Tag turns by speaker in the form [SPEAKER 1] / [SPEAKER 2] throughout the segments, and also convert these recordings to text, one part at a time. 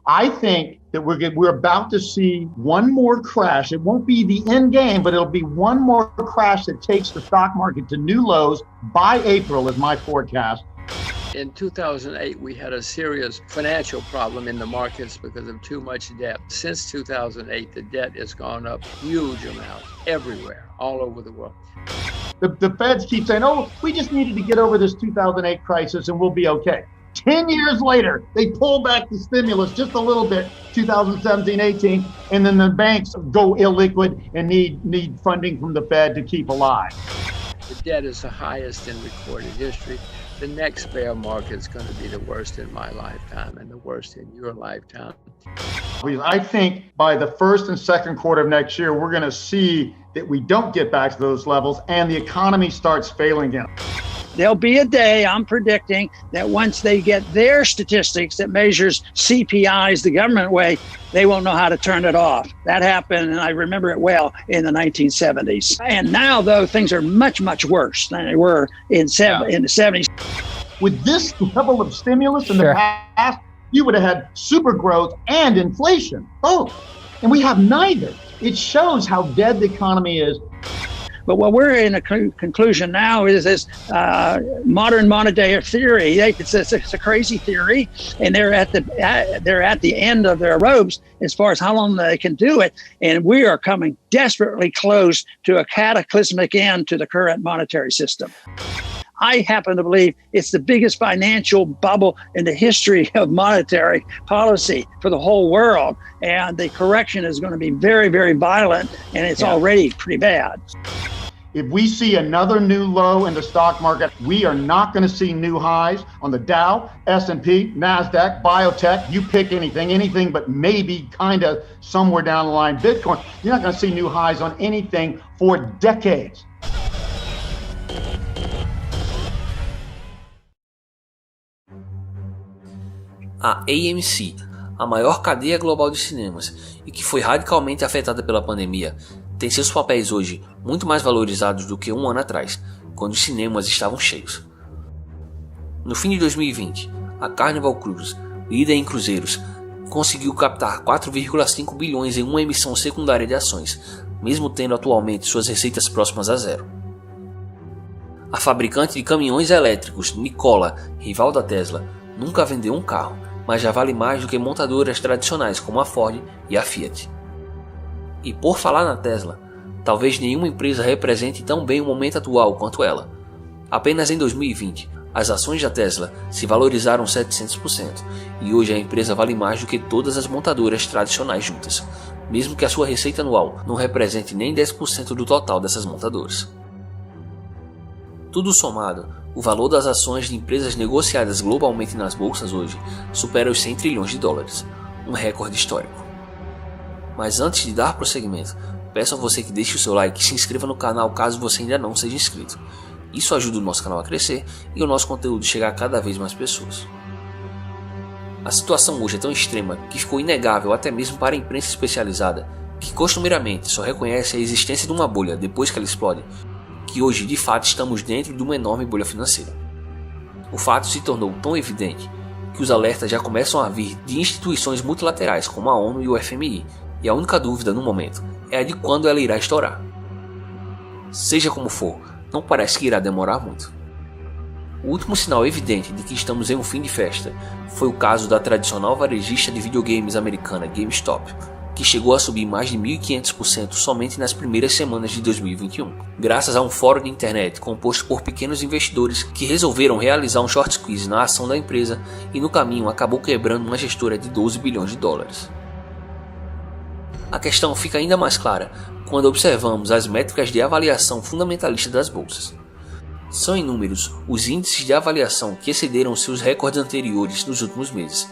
[SPEAKER 1] I think that we're about to see one more crash. It won't be the end game, but it'll be one more crash that takes the stock market to new lows by April is my forecast.
[SPEAKER 2] In 2008, we had a serious financial problem in the markets because of too much debt. Since 2008, the debt has gone up huge amounts everywhere, all over the world.
[SPEAKER 1] The feds keep saying, oh, we just needed to get over this 2008 crisis and we'll be okay. 10 years later, they pull back the stimulus just a little bit, 2017, 18, and then the banks go illiquid and need funding from the Fed to keep alive.
[SPEAKER 2] The debt is the highest in recorded history. The next bear market is going to be the worst in my lifetime and the worst in your lifetime.
[SPEAKER 1] I think by the first and second quarter of next year, we're going to see that we don't get back to those levels and the economy starts failing again.
[SPEAKER 3] There'll be a day, I'm predicting, that once they get their statistics that measures CPIs the government way, they won't know how to turn it off. That happened, and I remember it well, in the 1970s. And now, though, things are much, much worse than they were in the 70s.
[SPEAKER 1] With this level of stimulus in the past, you would have had super growth and inflation, both. And we have neither. It shows how dead the economy is.
[SPEAKER 3] But what we're in a conclusion now is this modern monetary theory. It's a crazy theory, and they're at the end of their ropes as far as how long they can do it. And we are coming desperately close to a cataclysmic end to the current monetary system. I happen to believe it's the biggest financial bubble in the history of monetary policy for the whole world. And the correction is going to be very, very violent, and it's already pretty bad.
[SPEAKER 1] If we see another new low in the stock market, we are not going to see new highs on the Dow, S&P, NASDAQ, biotech. You pick anything but maybe kind of somewhere down the line. Bitcoin, you're not going to see new highs on anything for decades.
[SPEAKER 4] A AMC, a maior cadeia global de cinemas e que foi radicalmente afetada pela pandemia, tem seus papéis hoje muito mais valorizados do que um ano atrás, quando os cinemas estavam cheios. No fim de 2020, a Carnival Cruise, líder em cruzeiros, conseguiu captar 4,5 bilhões em uma emissão secundária de ações, mesmo tendo atualmente suas receitas próximas a zero. A fabricante de caminhões elétricos Nikola, rival da Tesla, nunca vendeu um carro, mas já vale mais do que montadoras tradicionais como a Ford e a Fiat. E por falar na Tesla, talvez nenhuma empresa represente tão bem o momento atual quanto ela. Apenas em 2020, as ações da Tesla se valorizaram 700% e hoje a empresa vale mais do que todas as montadoras tradicionais juntas, mesmo que a sua receita anual não represente nem 10% do total dessas montadoras. Tudo somado, o valor das ações de empresas negociadas globalmente nas bolsas hoje supera os 100 trilhões de dólares, um recorde histórico. Mas antes de dar prosseguimento, peço a você que deixe o seu like e se inscreva no canal caso você ainda não seja inscrito. Isso ajuda o nosso canal a crescer e o nosso conteúdo chegar a cada vez mais pessoas. A situação hoje é tão extrema que ficou inegável até mesmo para a imprensa especializada, que costumeiramente só reconhece a existência de uma bolha depois que ela explode, que hoje de fato estamos dentro de uma enorme bolha financeira. O fato se tornou tão evidente que os alertas já começam a vir de instituições multilaterais como a ONU e o FMI, e a única dúvida no momento é a de quando ela irá estourar. Seja como for, não parece que irá demorar muito. O último sinal evidente de que estamos em um fim de festa foi o caso da tradicional varejista de videogames americana GameStop, que chegou a subir mais de 1.500% somente nas primeiras semanas de 2021, graças a um fórum de internet composto por pequenos investidores que resolveram realizar um short squeeze na ação da empresa e no caminho acabou quebrando uma gestora de 12 bilhões de dólares. A questão fica ainda mais clara quando observamos as métricas de avaliação fundamentalista das bolsas. São inúmeros os índices de avaliação que excederam seus recordes anteriores nos últimos meses,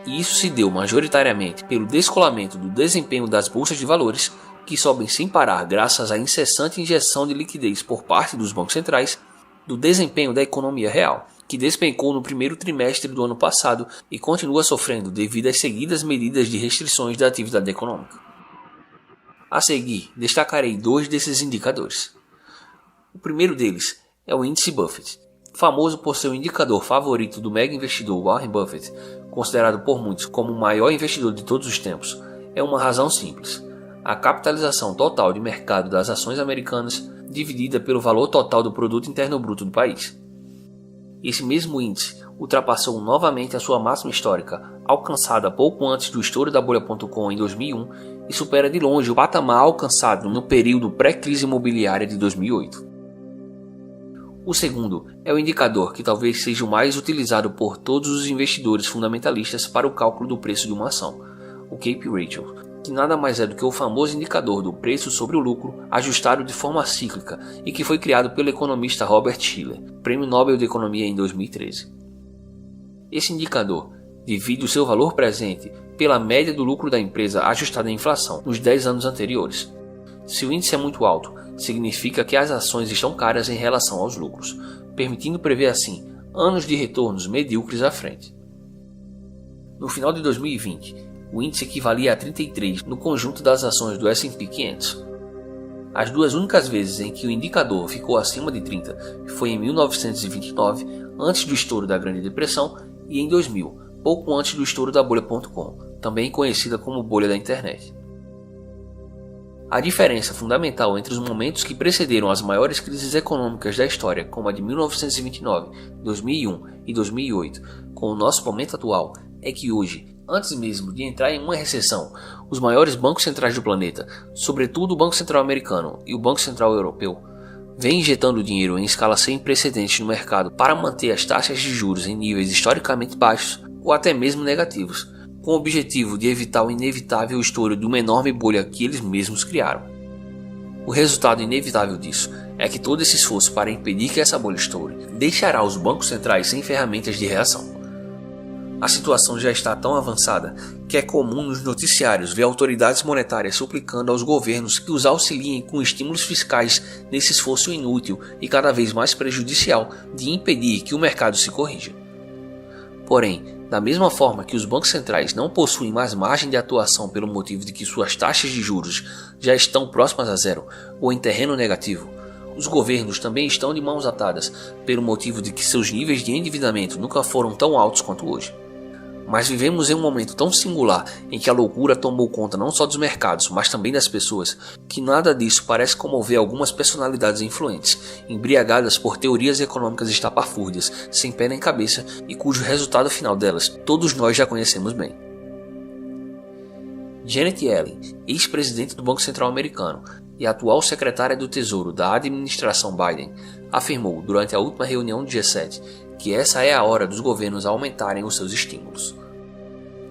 [SPEAKER 4] e isso se deu majoritariamente pelo descolamento do desempenho das bolsas de valores, que sobem sem parar graças à incessante injeção de liquidez por parte dos bancos centrais, do desempenho da economia real, que despencou no primeiro trimestre do ano passado e continua sofrendo devido às seguidas medidas de restrições da atividade econômica. A seguir, destacarei dois desses indicadores. O primeiro deles é o índice Buffett, famoso por ser o indicador favorito do mega investidor Warren Buffett, considerado por muitos como o maior investidor de todos os tempos, é uma razão simples: a capitalização total de mercado das ações americanas dividida pelo valor total do produto interno bruto do país. Esse mesmo índice ultrapassou novamente a sua máxima histórica, alcançada pouco antes do estouro da bolha.com em 2001, e supera de longe o patamar alcançado no período pré-crise imobiliária de 2008. O segundo é o indicador que talvez seja o mais utilizado por todos os investidores fundamentalistas para o cálculo do preço de uma ação, o Cape Ratio, que nada mais é do que o famoso indicador do preço sobre o lucro ajustado de forma cíclica e que foi criado pelo economista Robert Shiller, Prêmio Nobel de Economia em 2013. Esse indicador divide o seu valor presente pela média do lucro da empresa ajustada à inflação nos 10 anos anteriores. Se o índice é muito alto, significa que as ações estão caras em relação aos lucros, permitindo prever assim anos de retornos medíocres à frente. No final de 2020, o índice equivalia a 33 no conjunto das ações do S&P 500. As duas únicas vezes em que o indicador ficou acima de 30 foi em 1929, antes do estouro da Grande Depressão, e em 2000, pouco antes do estouro da bolha.com, também conhecida como bolha da internet. A diferença fundamental entre os momentos que precederam as maiores crises econômicas da história, como a de 1929, 2001 e 2008, com o nosso momento atual, é que hoje, antes mesmo de entrar em uma recessão, os maiores bancos centrais do planeta, sobretudo o Banco Central Americano e o Banco Central Europeu, vêm injetando dinheiro em escala sem precedentes no mercado para manter as taxas de juros em níveis historicamente baixos ou até mesmo negativos, com o objetivo de evitar o inevitável estouro de uma enorme bolha que eles mesmos criaram. O resultado inevitável disso é que todo esse esforço para impedir que essa bolha estoure deixará os bancos centrais sem ferramentas de reação. A situação já está tão avançada que é comum nos noticiários ver autoridades monetárias suplicando aos governos que os auxiliem com estímulos fiscais nesse esforço inútil e cada vez mais prejudicial de impedir que o mercado se corrija. Porém, da mesma forma que os bancos centrais não possuem mais margem de atuação pelo motivo de que suas taxas de juros já estão próximas a zero ou em terreno negativo, os governos também estão de mãos atadas pelo motivo de que seus níveis de endividamento nunca foram tão altos quanto hoje. Mas vivemos em um momento tão singular em que a loucura tomou conta não só dos mercados, mas também das pessoas, que nada disso parece comover algumas personalidades influentes, embriagadas por teorias econômicas estapafúrdias, sem pé nem cabeça e cujo resultado final delas todos nós já conhecemos bem. Janet Yellen, ex-presidente do Banco Central Americano e atual secretária do Tesouro da administração Biden, afirmou durante a última reunião do G7 que essa é a hora dos governos aumentarem os seus estímulos.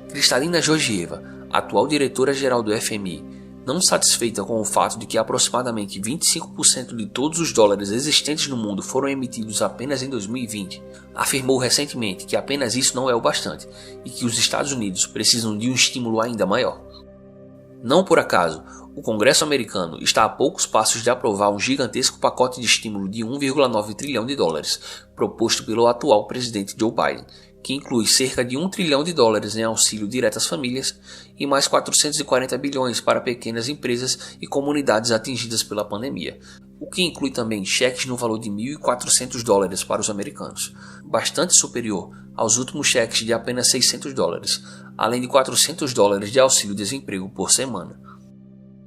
[SPEAKER 4] Kristalina Georgieva, atual diretora-geral do FMI, não satisfeita com o fato de que aproximadamente 25% de todos os dólares existentes no mundo foram emitidos apenas em 2020, afirmou recentemente que apenas isso não é o bastante e que os Estados Unidos precisam de um estímulo ainda maior. Não por acaso, o Congresso americano está a poucos passos de aprovar um gigantesco pacote de estímulo de 1,9 trilhão de dólares, proposto pelo atual presidente Joe Biden, que inclui cerca de 1 trilhão de dólares em auxílio direto às famílias e mais 440 bilhões para pequenas empresas e comunidades atingidas pela pandemia, o que inclui também cheques no valor de 1.400 dólares para os americanos, bastante superior aos últimos cheques de apenas 600 dólares, além de 400 dólares de auxílio-desemprego por semana.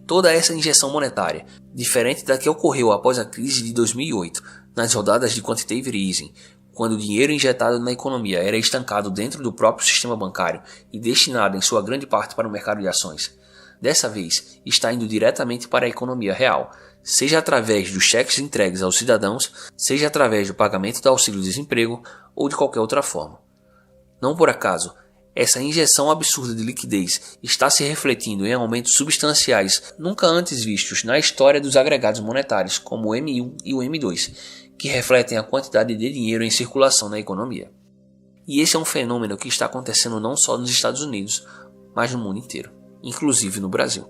[SPEAKER 4] Toda essa injeção monetária, diferente da que ocorreu após a crise de 2008, nas rodadas de quantitative easing, quando o dinheiro injetado na economia era estancado dentro do próprio sistema bancário e destinado em sua grande parte para o mercado de ações, dessa vez está indo diretamente para a economia real, seja através dos cheques entregues aos cidadãos, seja através do pagamento do auxílio-desemprego ou de qualquer outra forma. Não por acaso, essa injeção absurda de liquidez está se refletindo em aumentos substanciais nunca antes vistos na história dos agregados monetários, como o M1 e o M2, que refletem a quantidade de dinheiro em circulação na economia. E esse é um fenômeno que está acontecendo não só nos Estados Unidos, mas no mundo inteiro, inclusive no Brasil.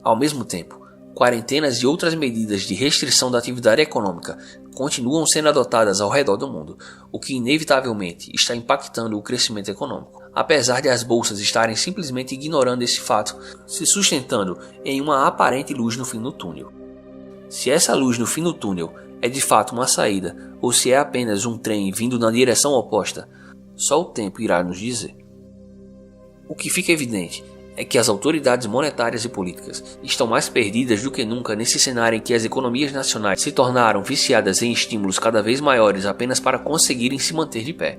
[SPEAKER 4] Ao mesmo tempo, quarentenas e outras medidas de restrição da atividade econômica continuam sendo adotadas ao redor do mundo, o que inevitavelmente está impactando o crescimento econômico, apesar de as bolsas estarem simplesmente ignorando esse fato, se sustentando em uma aparente luz no fim do túnel. Se essa luz no fim do túnel é de fato uma saída ou se é apenas um trem vindo na direção oposta, só o tempo irá nos dizer. O que fica evidente é que as autoridades monetárias e políticas estão mais perdidas do que nunca nesse cenário em que as economias nacionais se tornaram viciadas em estímulos cada vez maiores apenas para conseguirem se manter de pé.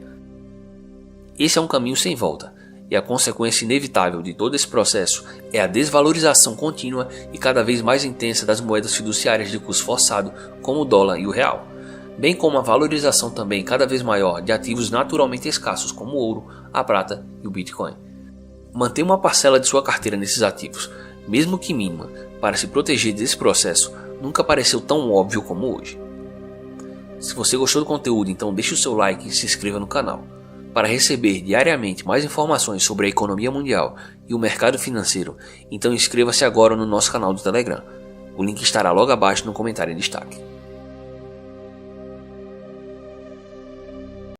[SPEAKER 4] Esse é um caminho sem volta, e a consequência inevitável de todo esse processo é a desvalorização contínua e cada vez mais intensa das moedas fiduciárias de curso forçado, como o dólar e o real, bem como a valorização também cada vez maior de ativos naturalmente escassos como o ouro, a prata e o Bitcoin. Manter uma parcela de sua carteira nesses ativos, mesmo que mínima, para se proteger desse processo, nunca pareceu tão óbvio como hoje. Se você gostou do conteúdo, então deixe o seu like e se inscreva no canal. Para receber diariamente mais informações sobre a economia mundial e o mercado financeiro, então inscreva-se agora no nosso canal do Telegram. O link estará logo abaixo no comentário em destaque.